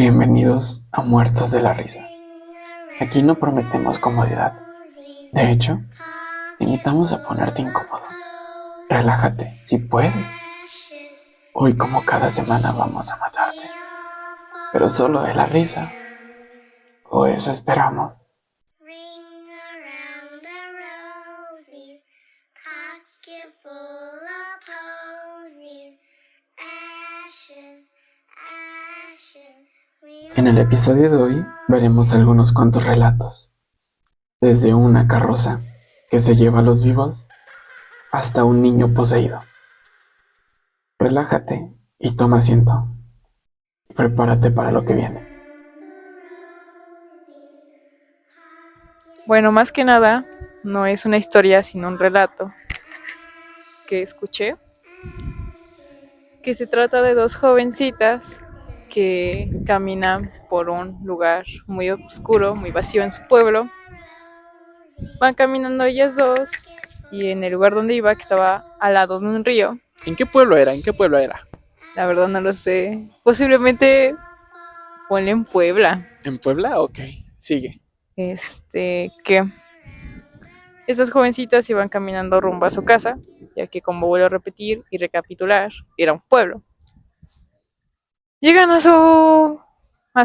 Bienvenidos a Muertos de la Risa. Aquí no prometemos comodidad. De hecho, te invitamos a ponerte incómodo. Relájate, si puedes. Hoy, como cada semana, vamos a matarte. Pero solo de la risa. O eso esperamos. En el episodio de hoy veremos algunos cuantos relatos, desde una carroza que se lleva a los vivos hasta un niño poseído. Relájate y toma asiento. Prepárate para lo que viene. Bueno, más que nada, no es una historia, sino un relato que escuché, que se trata de dos jovencitas que caminan por un lugar muy oscuro, muy vacío en su pueblo. Van caminando ellas dos y en el lugar donde iba, que estaba al lado de un río, ¿En qué pueblo era? ¿En qué pueblo era? la verdad no lo sé, posiblemente ponle en Puebla, ¿En Puebla? Ok, sigue. que estas jovencitas iban caminando rumbo a su casa, ya que, como vuelvo a repetir y recapitular, era un pueblo. Llegan a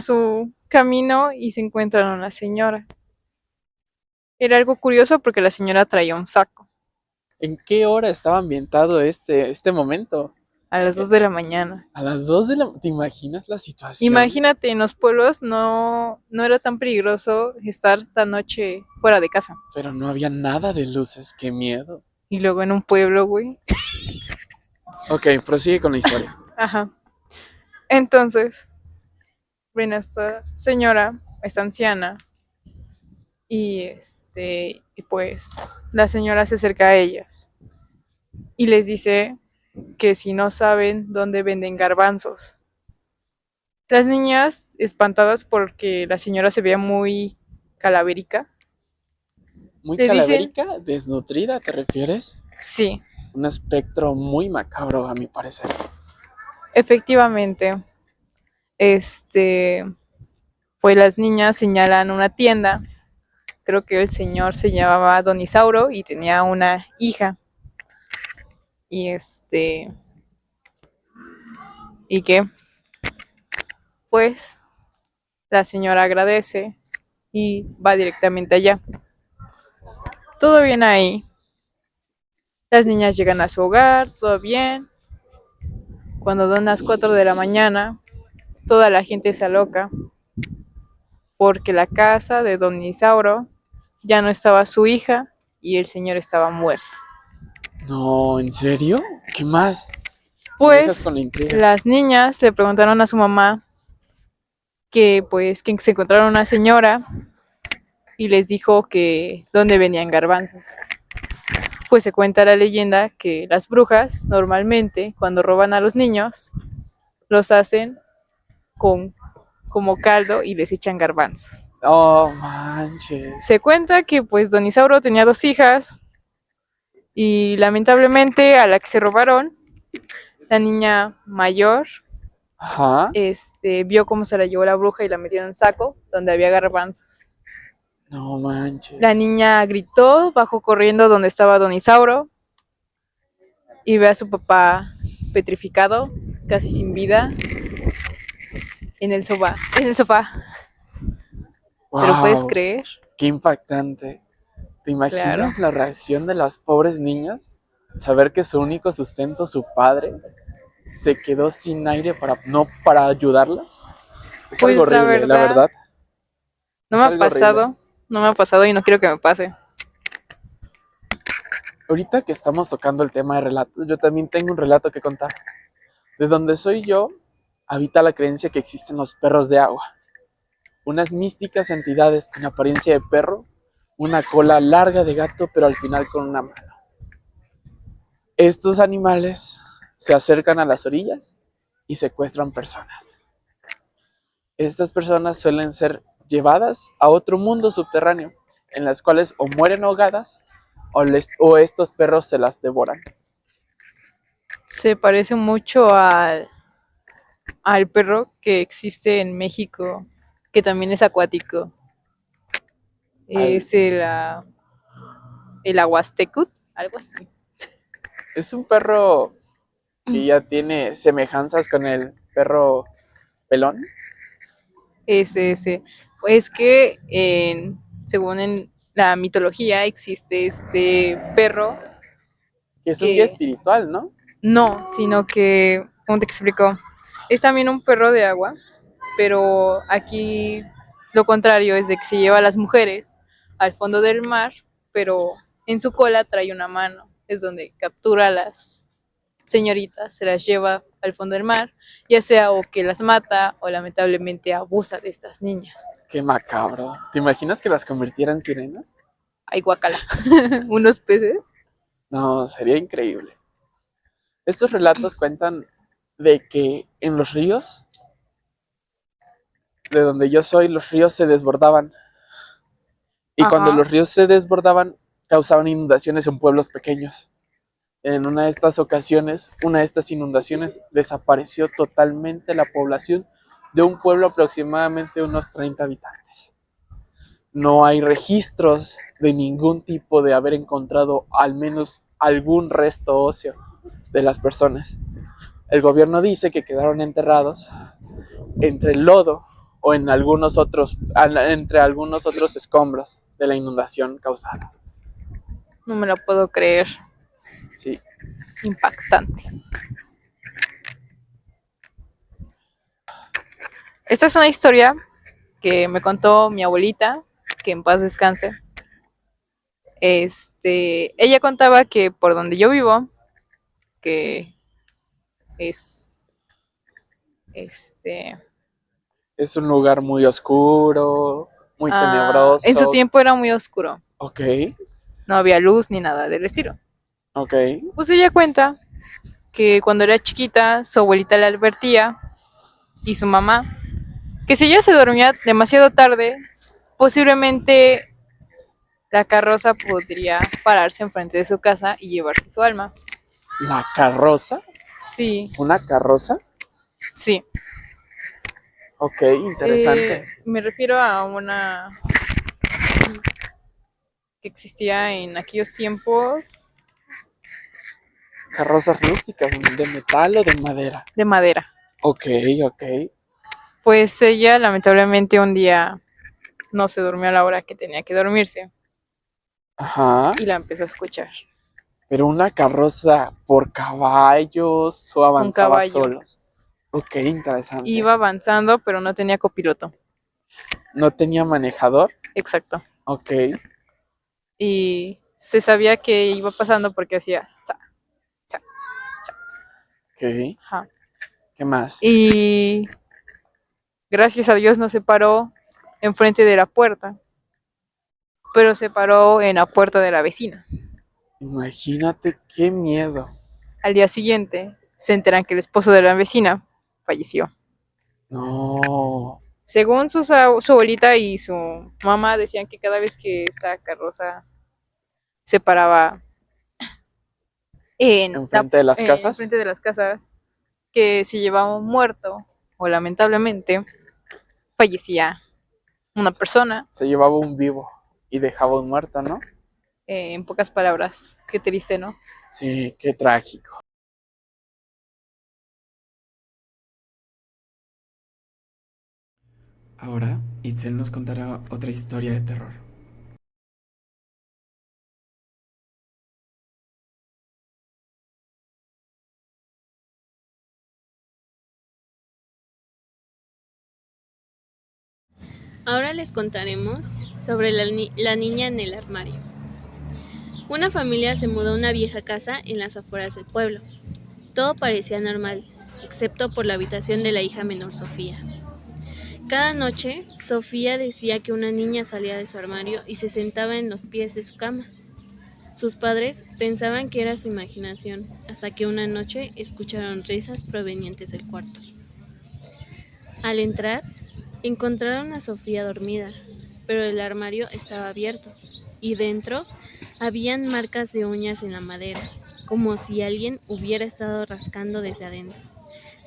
su camino y se encuentran a una señora. Era algo curioso porque la señora traía un saco ¿En qué hora estaba ambientado este momento? a las 2 de la mañana. A las 2 de la... ¿Te imaginas la situación? Imagínate, en los pueblos no era tan peligroso estar tan noche fuera de casa. Pero no había nada de luces, qué miedo. Y luego en un pueblo, güey. Ok, prosigue con la historia. Ajá. Entonces, ven a esta señora, esta anciana, y pues la señora se acerca a ellas y les dice que si no saben dónde venden garbanzos. Las niñas, espantadas porque la señora se veía muy calavérica, ¿Muy le dicen, calavérica? ¿Desnutrida, te refieres? sí, Un espectro muy macabro, a mi parecer. efectivamente, este, pues las niñas señalan una tienda. Creo que el señor se llamaba Don Isauro y tenía una hija. Y ¿y qué? Pues la señora agradece y va directamente allá. Todo bien ahí. Las niñas llegan a su hogar, todo bien. Cuando dan las 4 de la mañana, toda la gente se aloca porque la casa de Don Isauro ya no estaba su hija y el señor estaba muerto. No, ¿en serio? ¿Qué más? Me dejas Pues con la intriga. las niñas le preguntaron a su mamá que se encontraron una señora y les dijo que dónde venían garbanzos. Pues se cuenta la leyenda que las brujas normalmente cuando roban a los niños los hacen con como caldo y les echan garbanzos. Oh, manches. Se cuenta que pues Don Isauro tenía dos hijas y lamentablemente a la que se robaron, la niña mayor, Ajá. vio cómo se la llevó la bruja y la metió en un saco donde había garbanzos. No La manches. niña gritó, bajó corriendo donde estaba Don Isauro y ve a su papá petrificado, casi sin vida, en el sofá. ¿Te lo puedes Wow, creer? qué impactante. ¿Te Claro. imaginas la reacción de las pobres niñas? Saber que su único sustento, su padre, se quedó sin aire para ayudarlas. Es algo Pues la horrible, la verdad, verdad. no Es me ha algo horrible. pasado, no me ha pasado y no quiero que me pase. Ahorita que estamos tocando el tema de relatos, yo también tengo un relato que contar. De donde soy yo, habita la creencia que existen los perros de agua. Unas místicas entidades con apariencia de perro, una cola larga de gato, pero al final con una mano. Estos animales se acercan a las orillas y secuestran personas. Estas personas suelen ser llevadas a otro mundo subterráneo, en las cuales o mueren ahogadas o estos perros se las devoran. Se parece mucho al perro que existe en México, que también es acuático. Es el Aguastecut, algo así. Es un perro que ya tiene semejanzas con el perro pelón. Ese. Es que según en la mitología existe este perro Que es un guía que espiritual, ¿no? no, sino que, ¿cómo te explico? Es también un perro de agua, pero aquí lo contrario es de que se lleva a las mujeres al fondo del mar, pero en su cola trae una mano, es donde captura a las señoritas, se las lleva al fondo del mar, ya sea o que las mata o lamentablemente abusa de estas niñas. Qué macabro. ¿Te imaginas que las convirtiera en sirenas? Ay, guacala, unos peces. No, sería increíble. Estos relatos cuentan de que en los ríos, de donde yo soy, los ríos se desbordaban. Y cuando Ajá. los ríos se desbordaban, causaban inundaciones en pueblos pequeños. En una de estas ocasiones, una de estas inundaciones, desapareció totalmente la población de un pueblo aproximadamente unos 30 habitantes. No hay registros de ningún tipo de haber encontrado al menos algún resto óseo de las personas. El gobierno dice que quedaron enterrados entre el lodo o en entre algunos otros escombros de la inundación causada. No me lo puedo creer. Sí. Impactante. Esta es una historia que me contó mi abuelita, que en paz descanse. Ella contaba que por donde yo vivo, que es este Es un lugar muy oscuro, muy en su tenebroso. tiempo era muy oscuro, Ok, no había luz ni nada del estilo. ok. Pues ella cuenta que cuando era chiquita su abuelita la advertía y su mamá que si ella se dormía demasiado tarde, posiblemente la carroza podría pararse enfrente de su casa y llevarse su alma. La carroza. Sí, ¿Una carroza? sí. Ok, interesante. Me refiero a una que existía en aquellos tiempos Carrozas rústicas, ¿de metal o de madera? de madera. Ok, ok. Pues ella lamentablemente un día no se durmió a la hora que tenía que dormirse Ajá. y la empezó a escuchar. Pero una carroza por caballos o Un avanzaba caballo. solos. Ok, interesante. Iba avanzando, pero no tenía copiloto. ¿No tenía manejador? Exacto. Ok. Y se sabía que iba pasando porque hacía cha, cha, cha. Ok. Ajá. ¿Qué más? Y gracias a Dios no se paró enfrente de la puerta, pero se paró en la puerta de la vecina. Imagínate qué miedo. Al día siguiente se enteran que el esposo de la vecina falleció. No. Según su abuelita y su mamá decían que cada vez que esta carroza se paraba ¿Enfrente de las en casas? frente de las casas, que se llevaba un muerto o lamentablemente fallecía una persona. Se llevaba un vivo y dejaba un muerto, ¿no? En pocas palabras, qué triste, ¿no? Sí, qué trágico. Ahora, Itzel nos contará otra historia de terror. Ahora les contaremos sobre la niña en el armario. Una familia se mudó a una vieja casa en las afueras del pueblo. Todo parecía normal, excepto por la habitación de la hija menor Sofía. Cada noche, Sofía decía que una niña salía de su armario y se sentaba en los pies de su cama. Sus padres pensaban que era su imaginación, hasta que una noche escucharon risas provenientes del cuarto. Al entrar, encontraron a Sofía dormida, pero el armario estaba abierto, y dentro habían marcas de uñas en la madera, como si alguien hubiera estado rascando desde adentro.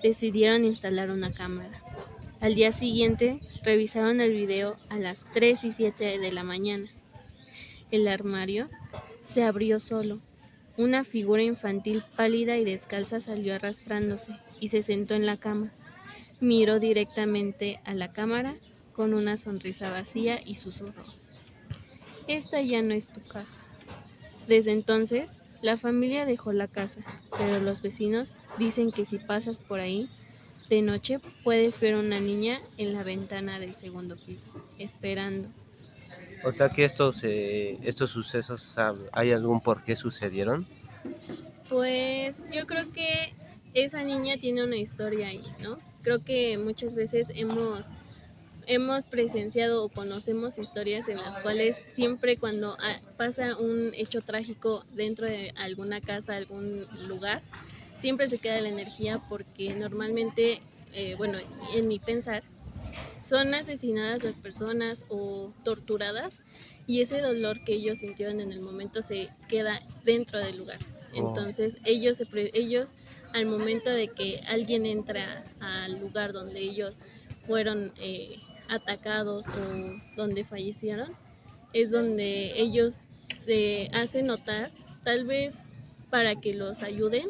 decidieron instalar una cámara. Al día siguiente, revisaron el video a las 3:07 de la mañana. El armario se abrió solo. Una figura infantil pálida y descalza salió arrastrándose y se sentó en la cama. Miró directamente a la cámara con una sonrisa vacía y susurró: "Esta ya no es tu casa". Desde entonces, la familia dejó la casa, pero los vecinos dicen que si pasas por ahí de noche puedes ver una niña en la ventana del segundo piso, esperando. O sea que estos sucesos, ¿hay algún por qué sucedieron? Pues yo creo que esa niña tiene una historia ahí, ¿no? Creo que muchas veces hemos presenciado o conocemos historias en las cuales siempre cuando pasa un hecho trágico dentro de alguna casa, algún lugar, siempre se queda la energía porque normalmente, bueno, en mi pensar, son asesinadas las personas o torturadas y ese dolor que ellos sintieron en el momento se queda dentro del lugar. Entonces ellos al momento de que alguien entra al lugar donde ellos fueron atacados o donde fallecieron, es donde ellos se hacen notar, tal vez para que los ayuden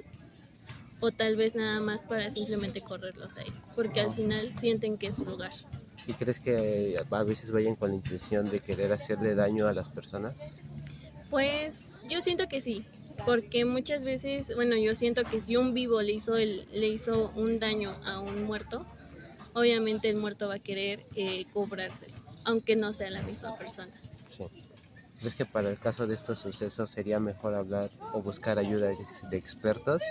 o tal vez nada más para simplemente correrlos ahí, porque al final sienten que es su lugar. ¿Y crees que a veces vayan con la intención de querer hacerle daño a las personas? Pues yo siento que sí, porque muchas veces, bueno, yo siento que si un vivo le hizo un daño a un muerto, obviamente el muerto va a querer cobrárselo, aunque no sea la misma persona. Sí. ¿Crees que para el caso de estos sucesos sería mejor hablar o buscar ayuda de expertos?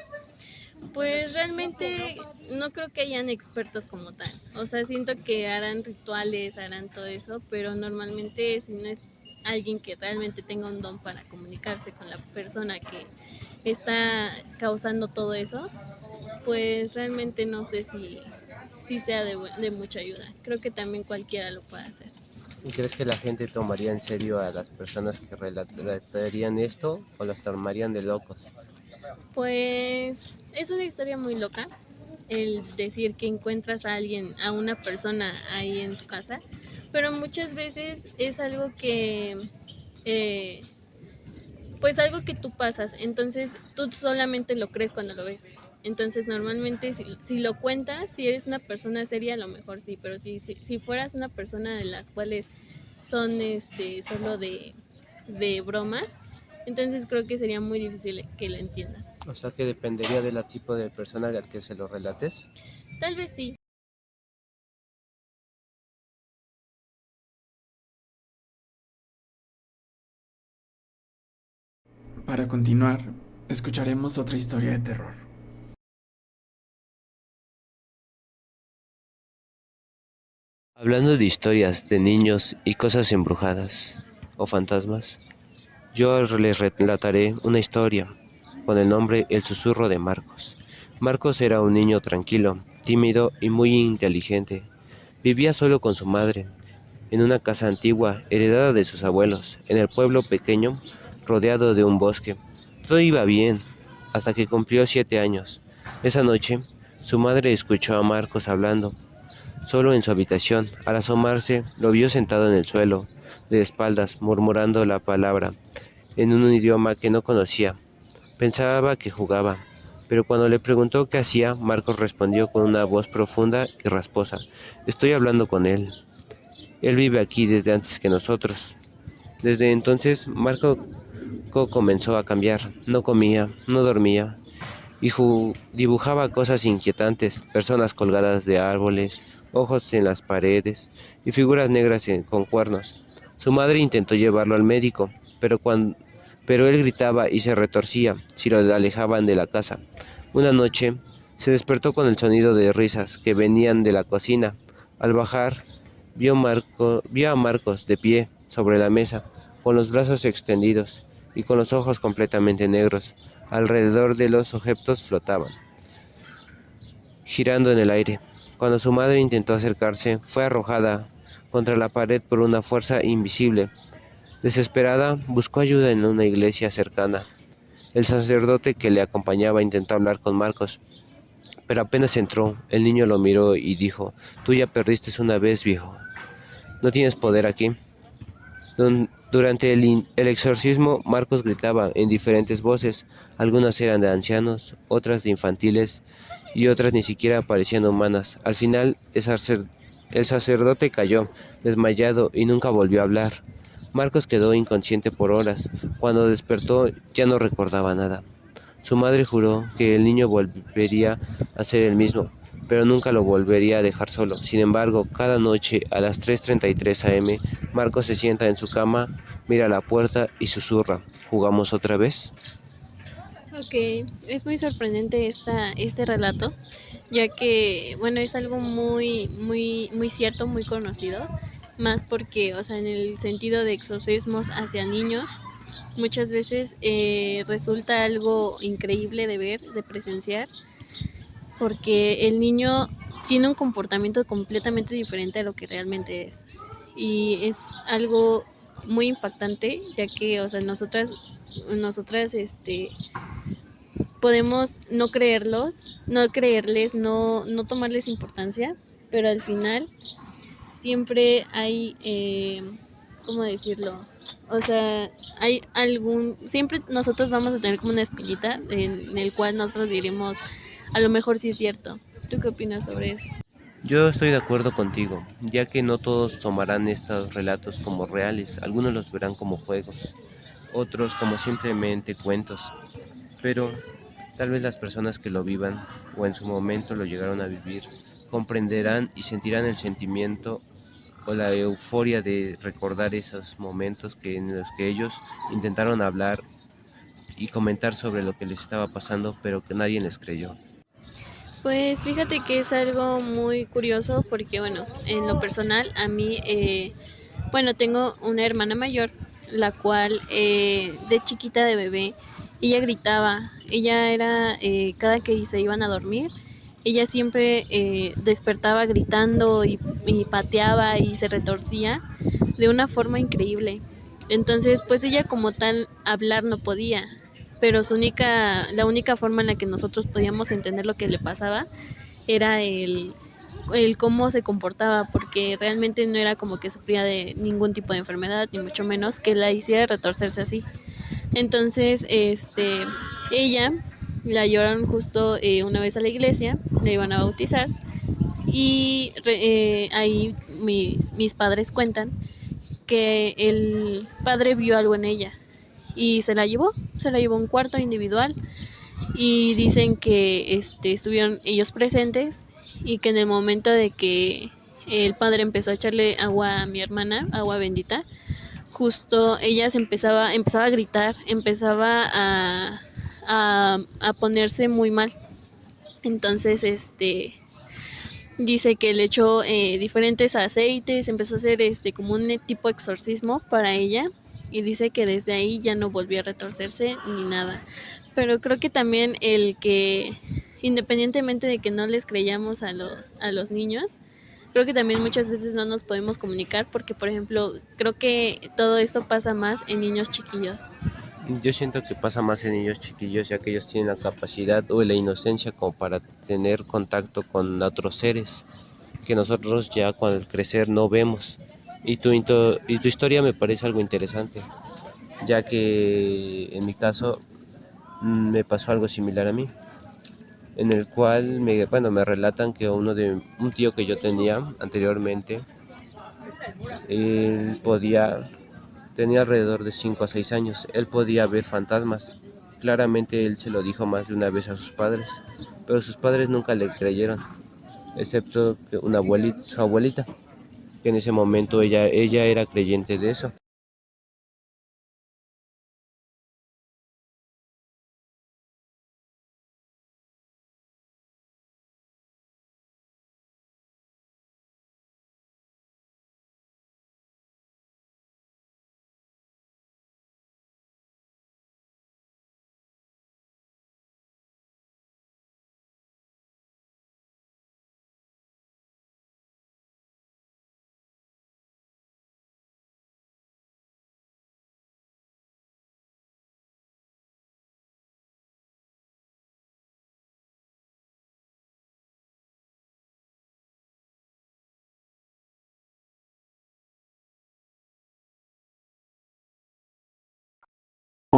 Pues realmente no creo que hayan expertos como tal. O sea, siento que harán rituales, harán todo eso, pero normalmente si no es alguien que realmente tenga un don para comunicarse con la persona que está causando todo eso, pues realmente no sé si sea de mucha ayuda. Creo que también cualquiera lo puede hacer. ¿Y crees que la gente tomaría en serio a las personas que relatarían esto o las tomarían de locos? Pues es una historia muy loca el decir que encuentras a alguien, a una persona ahí en tu casa, pero muchas veces es algo que, eh, pues algo que tú pasas, entonces tú solamente lo crees cuando lo ves. Entonces normalmente si lo cuentas, si eres una persona seria, a lo mejor sí, pero si fueras una persona de las cuales son solo de bromas, entonces creo que sería muy difícil que lo entiendan. O sea que dependería del tipo de persona al que se lo relates. Tal vez sí. Para continuar, escucharemos otra historia de terror. Hablando de historias de niños y cosas embrujadas o fantasmas, yo les relataré una historia con el nombre El susurro de Marcos. Marcos era un niño tranquilo, tímido y muy inteligente. Vivía solo con su madre, en una casa antigua heredada de sus abuelos, en el pueblo pequeño, rodeado de un bosque. Todo iba bien, hasta que cumplió 7 años. Esa noche, su madre escuchó a Marcos hablando, solo en su habitación. Al asomarse, lo vio sentado en el suelo, de espaldas, murmurando la palabra, en un idioma que no conocía. Pensaba que jugaba, pero cuando le preguntó qué hacía, Marcos respondió con una voz profunda y rasposa: "Estoy hablando con él. Él vive aquí desde antes que nosotros". Desde entonces, Marco comenzó a cambiar. No comía, no dormía y dibujaba cosas inquietantes, personas colgadas de árboles, ojos en las paredes y figuras negras con cuernos. Su madre intentó llevarlo al médico, pero él gritaba y se retorcía si lo alejaban de la casa. Una noche se despertó con el sonido de risas que venían de la cocina. Al bajar, vio a Marcos de pie sobre la mesa, con los brazos extendidos y con los ojos completamente negros. Alrededor de los objetos flotaban, girando en el aire. Cuando su madre intentó acercarse, fue arrojada contra la pared por una fuerza invisible. Desesperada, buscó ayuda en una iglesia cercana. El sacerdote que le acompañaba intentó hablar con Marcos, Pero apenas entró, el niño lo miró y dijo: Tú ya perdiste una vez, viejo. No tienes poder aquí. Durante el exorcismo, Marcos gritaba en diferentes voces. Algunas eran de ancianos, otras de infantiles y otras ni siquiera parecían humanas. Al final, el sacerdote cayó, desmayado, y nunca volvió a hablar. Marcos quedó inconsciente por horas. Cuando despertó, ya no recordaba nada. Su madre juró que el niño volvería a ser el mismo, pero nunca lo volvería a dejar solo. Sin embargo, cada noche a las 3:33 am, Marcos se sienta en su cama, mira la puerta y susurra: ¿Jugamos otra vez? Ok, es muy sorprendente este relato, ya que, bueno, es algo muy cierto, muy conocido, más porque, o sea, en el sentido de exorcismos hacia niños, muchas veces resulta algo increíble de ver, de presenciar, porque el niño tiene un comportamiento completamente diferente a lo que realmente es. Y es algo muy impactante, ya que, o sea, nosotras, podemos no creerlos, no creerles, no tomarles importancia, pero al final siempre hay, ¿cómo decirlo? O sea, hay siempre nosotros vamos a tener como una espinita en el cual nosotros diremos, a lo mejor sí es cierto. ¿Tú qué opinas sobre eso? Yo estoy de acuerdo contigo, ya que no todos tomarán estos relatos como reales, algunos los verán como juegos, otros como simplemente cuentos, pero tal vez las personas que lo vivan o en su momento lo llegaron a vivir comprenderán y sentirán el sentimiento o la euforia de recordar esos momentos en los que ellos intentaron hablar y comentar sobre lo que les estaba pasando, pero que nadie les creyó. Pues fíjate que es algo muy curioso porque, bueno, en lo personal, a mí, bueno, tengo una hermana mayor, la cual de chiquita de bebé, ella gritaba, ella era, cada que se iban a dormir, ella siempre despertaba gritando y pateaba y se retorcía de una forma increíble. Entonces, pues ella como tal hablar no podía, pero la única forma en la que nosotros podíamos entender lo que le pasaba era el cómo se comportaba, porque realmente no era como que sufría de ningún tipo de enfermedad, ni mucho menos que la hiciera retorcerse así. Entonces, ella la llevaron justo una vez a la iglesia, la iban a bautizar, y ahí mis padres cuentan que el padre vio algo en ella y se la llevó a un cuarto individual y dicen que estuvieron ellos presentes y que en el momento de que el padre empezó a echarle agua a mi hermana, agua bendita, justo ella empezaba a gritar, empezaba a ponerse muy mal. Entonces, dice que le echó diferentes aceites, empezó a hacer como un tipo exorcismo para ella y dice que desde ahí ya no volvió a retorcerse ni nada. Pero creo que también el que, independientemente de que no les creyamos a los niños, creo que también muchas veces no nos podemos comunicar porque, por ejemplo, creo que todo esto pasa más en niños chiquillos. Yo siento que pasa más en niños chiquillos, ya que ellos tienen la capacidad o la inocencia como para tener contacto con otros seres que nosotros ya con el crecer no vemos. Y tu historia me parece algo interesante, ya que en mi caso me pasó algo similar a mí, en el cual me relatan que un tío que yo tenía anteriormente, él tenía alrededor de 5 a 6 años, él podía ver fantasmas. Claramente él se lo dijo más de una vez a sus padres, pero sus padres nunca le creyeron, excepto que su abuelita, que en ese momento ella era creyente de eso.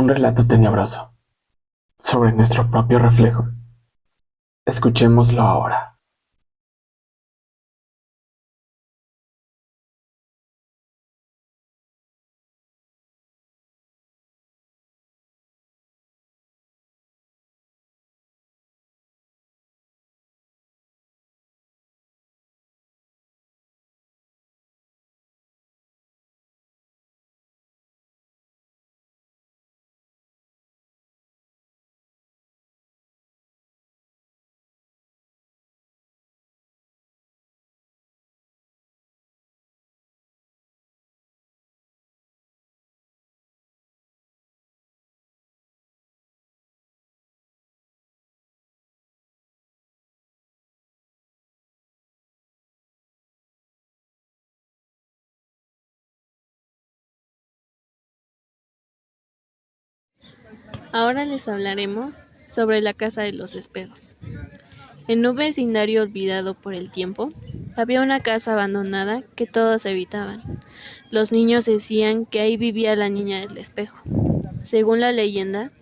un relato tenebroso sobre nuestro propio reflejo. Escuchémoslo ahora. Ahora les hablaremos sobre la casa de los espejos. En un vecindario olvidado por el tiempo, había una casa abandonada que todos evitaban. Los niños decían que ahí vivía la niña del espejo. Según la leyenda,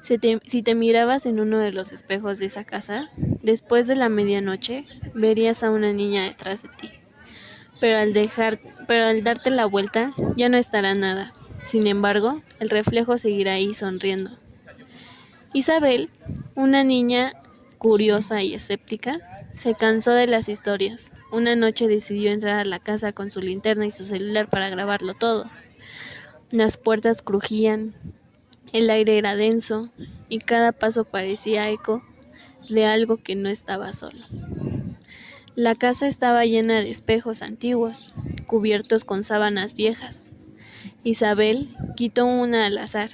si te mirabas en uno de los espejos de esa casa, después de la medianoche, verías a una niña detrás de ti. Pero al darte la vuelta, ya no estará nada. Sin embargo, el reflejo seguirá ahí sonriendo. Isabel, una niña curiosa y escéptica, se cansó de las historias. Una noche decidió entrar a la casa con su linterna y su celular para grabarlo todo. Las puertas crujían, el aire era denso y cada paso parecía eco de algo que no estaba solo. La casa estaba llena de espejos antiguos, cubiertos con sábanas viejas. Isabel quitó una al azar.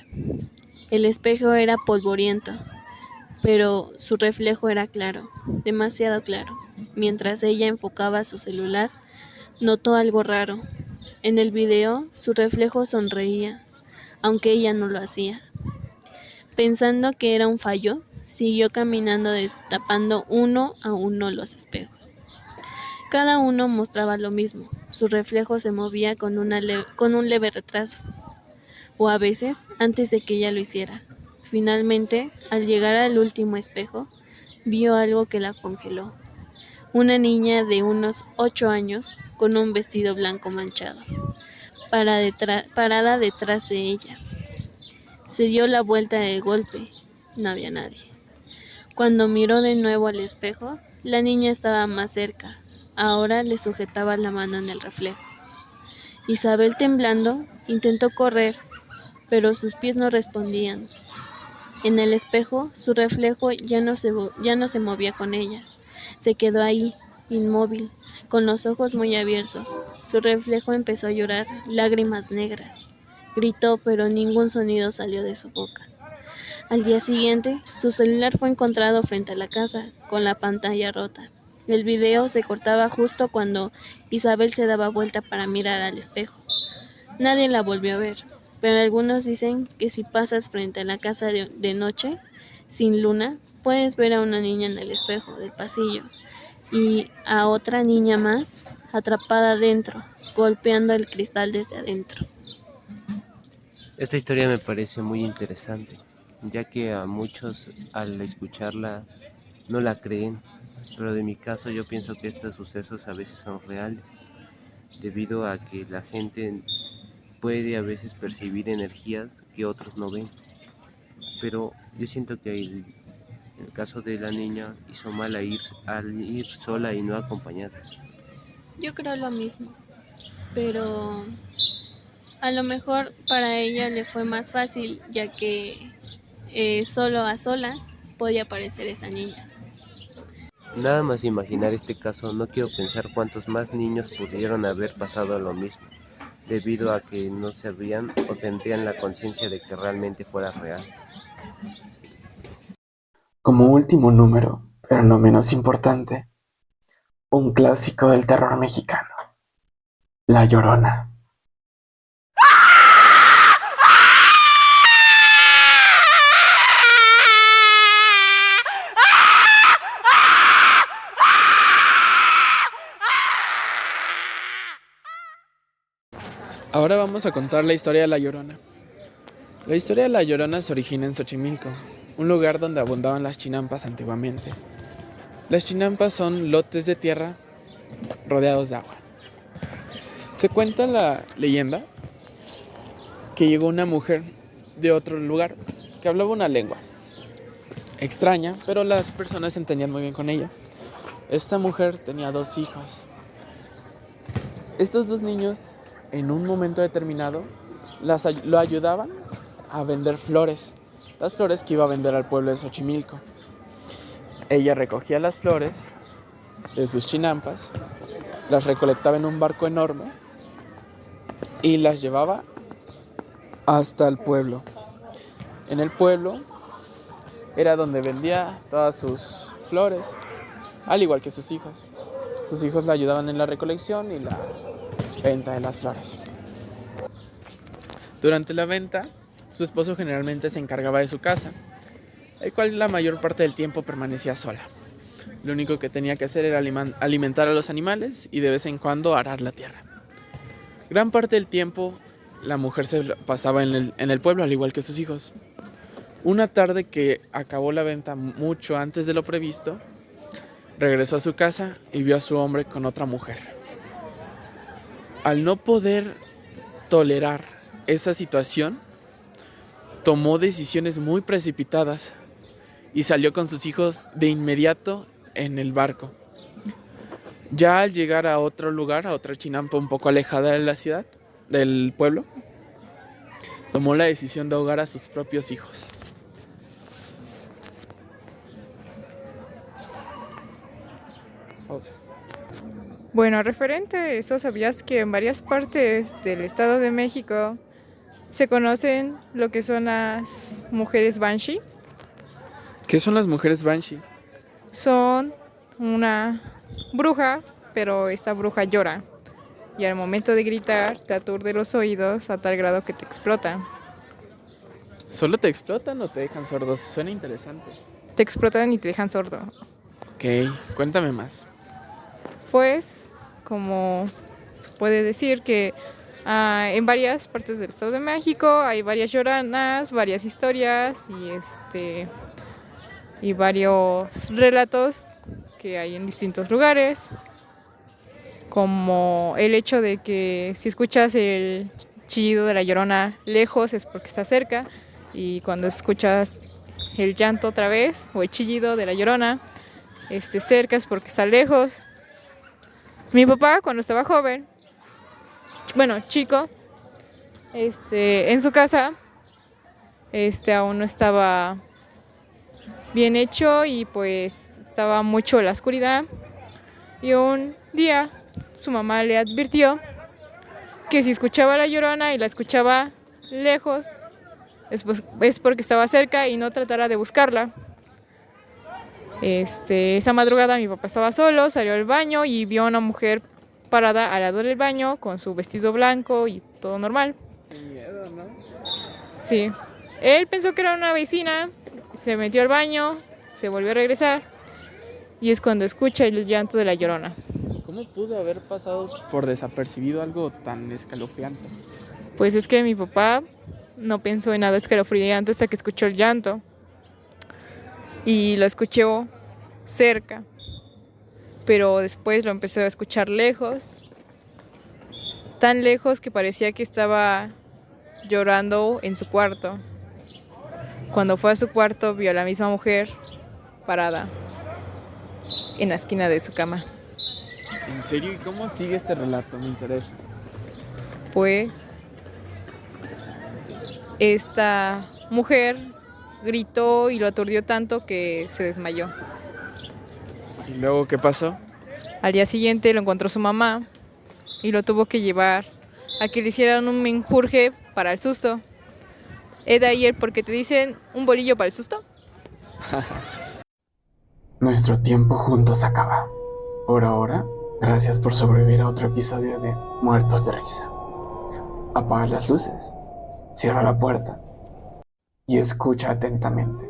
El espejo era polvoriento, pero su reflejo era claro, demasiado claro. Mientras ella enfocaba su celular, notó algo raro. En el video, su reflejo sonreía, aunque ella no lo hacía. Pensando que era un fallo, siguió caminando destapando uno a uno los espejos. Cada uno mostraba lo mismo, su reflejo se movía con un leve retraso, o a veces antes de que ella lo hiciera. Finalmente, al llegar al último espejo, vio algo que la congeló. Una niña de unos 8 años con un vestido blanco manchado, parada detrás de ella. Se dio la vuelta de golpe, no había nadie. Cuando miró de nuevo al espejo, la niña estaba más cerca. Ahora le sujetaba la mano en el reflejo. Isabel, temblando, intentó correr, pero sus pies no respondían. En el espejo, su reflejo ya no se movía con ella. Se quedó ahí, inmóvil, con los ojos muy abiertos. Su reflejo empezó a llorar, lágrimas negras. Gritó, pero ningún sonido salió de su boca. Al día siguiente, su celular fue encontrado frente a la casa, con la pantalla rota. El video se cortaba justo cuando Isabel se daba vuelta para mirar al espejo. Nadie la volvió a ver, pero algunos dicen que si pasas frente a la casa de noche, sin luna, puedes ver a una niña en el espejo del pasillo y a otra niña más atrapada dentro, golpeando el cristal desde adentro. Esta historia me parece muy interesante, ya que a muchos al escucharla no la creen, pero de mi caso yo pienso que estos sucesos a veces son reales, debido a que la gente puede a veces percibir energías que otros no ven, pero yo siento que el caso de la niña hizo mal al ir sola y no acompañada. Yo creo lo mismo, pero a lo mejor para ella le fue más fácil, ya que solo a solas podía aparecer esa niña. Nada más imaginar este caso, no quiero pensar cuántos más niños pudieron haber pasado lo mismo, debido a que no sabían o tendrían la conciencia de que realmente fuera real. Como último número, pero no menos importante, un clásico del terror mexicano, La Llorona. Ahora vamos a contar la historia de La Llorona. La historia de La Llorona se origina en Xochimilco, un lugar donde abundaban las chinampas antiguamente. Las chinampas son lotes de tierra rodeados de agua. Se cuenta la leyenda que llegó una mujer de otro lugar que hablaba una lengua extraña, pero las personas se entendían muy bien con ella. Esta mujer tenía 2 hijos. Estos 2 niños, en un momento determinado, lo ayudaban a vender flores, las flores que iba a vender al pueblo de Xochimilco. Ella recogía las flores de sus chinampas, las recolectaba en un barco enorme y las llevaba hasta el pueblo. En el pueblo era donde vendía todas sus flores, al igual que sus hijos. Sus hijos la ayudaban en la recolección y la venta de las flores. Durante la venta, su esposo generalmente se encargaba de su casa, el cual la mayor parte del tiempo permanecía sola. Lo único que tenía que hacer era alimentar a los animales y de vez en cuando arar la tierra. Gran parte del tiempo la mujer se pasaba en el pueblo, al igual que sus hijos. Una tarde que acabó la venta mucho antes de lo previsto, regresó a su casa y vio a su hombre con otra mujer. Al no poder tolerar esa situación, tomó decisiones muy precipitadas y salió con sus hijos de inmediato en el barco. Ya al llegar a otro lugar, a otra chinampa un poco alejada de la ciudad, del pueblo, tomó la decisión de ahogar a sus propios hijos. Pausa. Bueno, referente a eso, ¿sabías que en varias partes del Estado de México se conocen lo que son las mujeres Banshee? ¿Qué son las mujeres Banshee? Son una bruja, pero esta bruja llora y al momento de gritar te aturde los oídos a tal grado que te explotan. ¿Solo te explotan o te dejan sordos? Suena interesante. Te explotan y te dejan sordo. Ok, cuéntame más. Pues, como se puede decir que en varias partes del Estado de México hay varias lloranas, varias historias y varios relatos que hay en distintos lugares, como el hecho de que si escuchas el chillido de la llorona lejos es porque está cerca, y cuando escuchas el llanto otra vez o el chillido de la llorona cerca es porque está lejos. Mi papá, cuando estaba joven, chico, en su casa aún no estaba bien hecho y pues estaba mucho la oscuridad, y un día su mamá le advirtió que si escuchaba la llorona y la escuchaba lejos es porque estaba cerca y no tratara de buscarla. Esa madrugada mi papá estaba solo, salió al baño y vio a una mujer parada al lado del baño con su vestido blanco y todo normal. Qué miedo, ¿no? Sí. Él pensó que era una vecina, se metió al baño, se volvió a regresar y es cuando escucha el llanto de la llorona. ¿Cómo pudo haber pasado por desapercibido algo tan escalofriante? Pues es que mi papá no pensó en nada escalofriante hasta que escuchó el llanto. Y lo escuchó cerca, pero después lo empezó a escuchar lejos, tan lejos que parecía que estaba llorando en su cuarto. Cuando fue a su cuarto vio a la misma mujer parada en la esquina de su cama. ¿En serio? ¿Y cómo sigue este relato? Me interesa. Pues esta mujer gritó y lo aturdió tanto que se desmayó. ¿Y luego qué pasó? Al día siguiente lo encontró su mamá y lo tuvo que llevar a que le hicieran un menjurje para el susto. ¿Es de ahí el por qué te dicen un bolillo para el susto? Nuestro tiempo juntos acaba. Por ahora, gracias por sobrevivir a otro episodio de Muertos de Risa. Apaga las luces, cierra la puerta y escucha atentamente.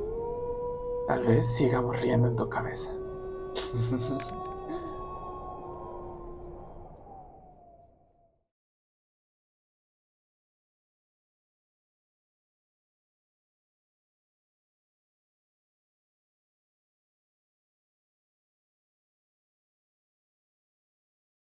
Tal vez sigamos riendo en tu cabeza.